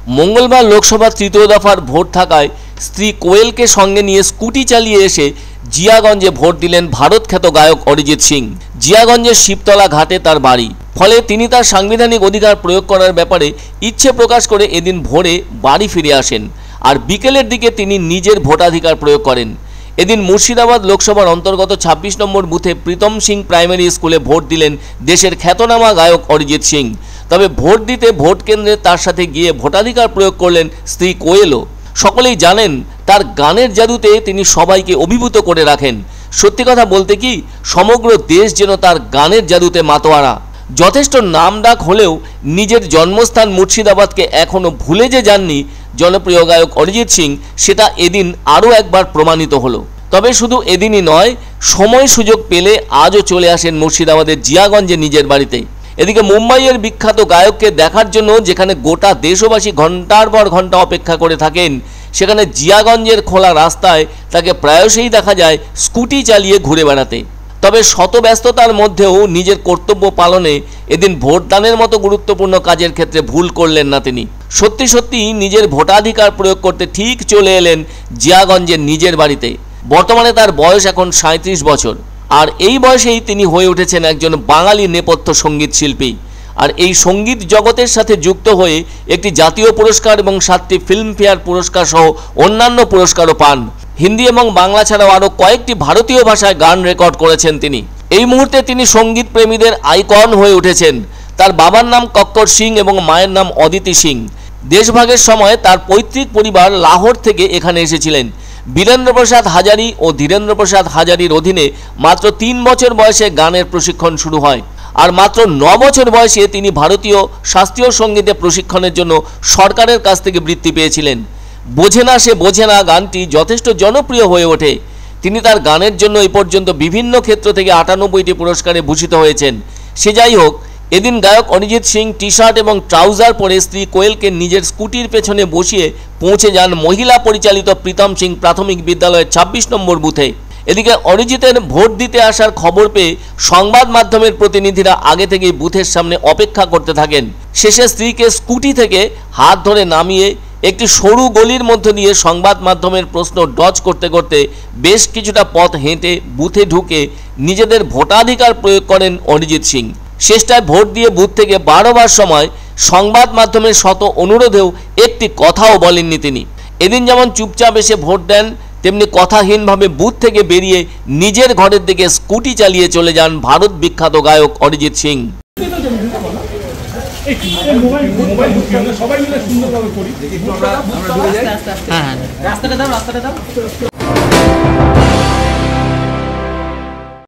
মঙ্গলবার লোকসভা তৃতীয় দফার ভোট থাকায় স্ত্রী কোয়েলকে সঙ্গে নিয়ে স্কুটি চালিয়ে এসে জিয়াগঞ্জে ভোট দিলেন ভারত খ্যাত গায়ক অরিজিৎ সিং। জিয়াগঞ্জের শিবতলা ঘাটে তার বাড়ি, ফলে তিনি তার সাংবিধানিক অধিকার প্রয়োগ করার ব্যাপারে ইচ্ছে প্রকাশ করে এদিন ভোরে বাড়ি ফিরে আসেন আর বিকেলের দিকে তিনি নিজের ভোটাধিকার প্রয়োগ করেন। এদিন মুর্শিদাবাদ লোকসভার অন্তর্গত ২৬ নম্বর বুথে প্রীতম সিং প্রাইমারি স্কুলে ভোট দিলেন দেশের খ্যাতনামা গায়ক অরিজিৎ সিং। তবে ভোট দিতে ভোট কেন্দ্রে তার সাথে গিয়ে ভোটাধিকার প্রয়োগ করলেন স্ত্রী কোয়েলও। সকলেই জানেন তার গানের জাদুতে তিনি সবাইকে অভিভূত করে রাখেন। সত্যি কথা বলতে কি, সমগ্র দেশ যেন তার গানের জাদুতে মাতোয়ারা। যথেষ্ট নামডাক হলেও নিজের জন্মস্থান মুর্শিদাবাদকে এখনও ভুলে যে যাননি জনপ্রিয় গায়ক অরিজিৎ সিং, সেটা এদিন আরও একবার প্রমাণিত হলো। তবে শুধু এদিনই নয়, সময় সুযোগ পেলে আজও চলে আসেন মুর্শিদাবাদের জিয়াগঞ্জে নিজের বাড়িতে। এদিকে মুম্বাইয়ের বিখ্যাত গায়ককে দেখার জন্য যেখানে গোটা দেশবাসী ঘন্টার পর ঘন্টা অপেক্ষা করে থাকেন, সেখানে জিয়াগঞ্জের খোলা রাস্তায় তাকে প্রায়শই দেখা যায় স্কুটি চালিয়ে ঘুরে বেড়াতে। তবে শত ব্যস্ততার মধ্যেও নিজের কর্তব্য পালনে এদিন ভোটদানের মতো গুরুত্বপূর্ণ কাজের ক্ষেত্রে ভুল করলেন না তিনি। সত্যি সত্যি নিজের ভোটাধিকার প্রয়োগ করতে ঠিক চলে এলেন জিয়াগঞ্জের নিজের বাড়িতে। বর্তমানে তার বয়স এখন ৩৭ বছর, আর এই বয়সেই তিনি হয়ে উঠেছেন একজন বাঙালি নেপথ্য সঙ্গীত শিল্পী। আর এই সঙ্গীত জগতের সাথে যুক্ত হয়ে একটি জাতীয় পুরস্কার এবং ৭টি ফিল্মফেয়ার পুরস্কার সহ অন্যান্য পুরস্কারও পান। হিন্দি এবং বাংলা ছাড়াও আরও কয়েকটি ভারতীয় ভাষায় গান রেকর্ড করেছেন তিনি। এই মুহূর্তে তিনি সঙ্গীত প্রেমীদের আইকন হয়ে উঠেছেন। তার বাবার নাম কক্কর সিং এবং মায়ের নাম অদিতি সিং। দেশভাগের সময় তার পৈতৃক পরিবার লাহোর থেকে এখানে এসেছিলেন। বীরেন্দ্র প্রসাদ হাজারি ও ধীরেন্দ্র প্রসাদ হাজারির অধীনে মাত্র ৩ বছর বয়সে গানের প্রশিক্ষণ শুরু হয়, আর মাত্র ৯ বছর বয়সে তিনি ভারতীয় শাস্ত্রীয় সঙ্গীতে প্রশিক্ষণের জন্য সরকারের কাছ থেকে বৃত্তি পেয়েছিলেন। বোঝে না সে বোঝে না গানটি যথেষ্ট জনপ্রিয় হয়ে ওঠে। তিনি তার গানের জন্য এই পর্যন্ত বিভিন্ন ক্ষেত্র থেকে ৯৮টি পুরস্কারে ভূষিত হয়েছেন। সে যাই হোক, এদিন গায়ক অরিজিৎ সিং টি শার্ট এবং ট্রাউজার পরে স্ত্রী কোয়েলকে নিজের স্কুটির পেছনে বসিয়ে পৌঁছে যান মহিলা পরিচালিত প্রীতম সিং প্রাথমিক বিদ্যালয়ের ২৬ নম্বর বুথে। এদিকে অরিজিতের ভোট দিতে আসার খবর পেয়ে সংবাদ মাধ্যমের প্রতিনিধিরা আগে থেকেই বুথের সামনে অপেক্ষা করতে থাকেন। শেষে স্ত্রীকে স্কুটি থেকে হাত ধরে নামিয়ে একটি সরু গলির মধ্য দিয়ে সংবাদ মাধ্যমের প্রশ্ন ডজ করতে করতে বেশ কিছুটা পথ হেঁটে বুথে ঢুকে নিজেদের ভোটাধিকার প্রয়োগ করেন অরিজিৎ সিং। শেষটায় ভোট দিয়ে বুথ থেকে বারোবার সময় সংবাদ মাধ্যমের শত অনুরোধেও একটি কথাও বলেননি তিনি। এদিন যেমন চুপচাপ এসে ভোট দেন, তেমনি কথাহীনভাবে বুথ থেকে বেরিয়ে নিজের ঘরের দিকে স্কুটি চালিয়ে চলে যান ভারত বিখ্যাত গায়ক অরিজিৎ সিং। রাস্তাটা দাও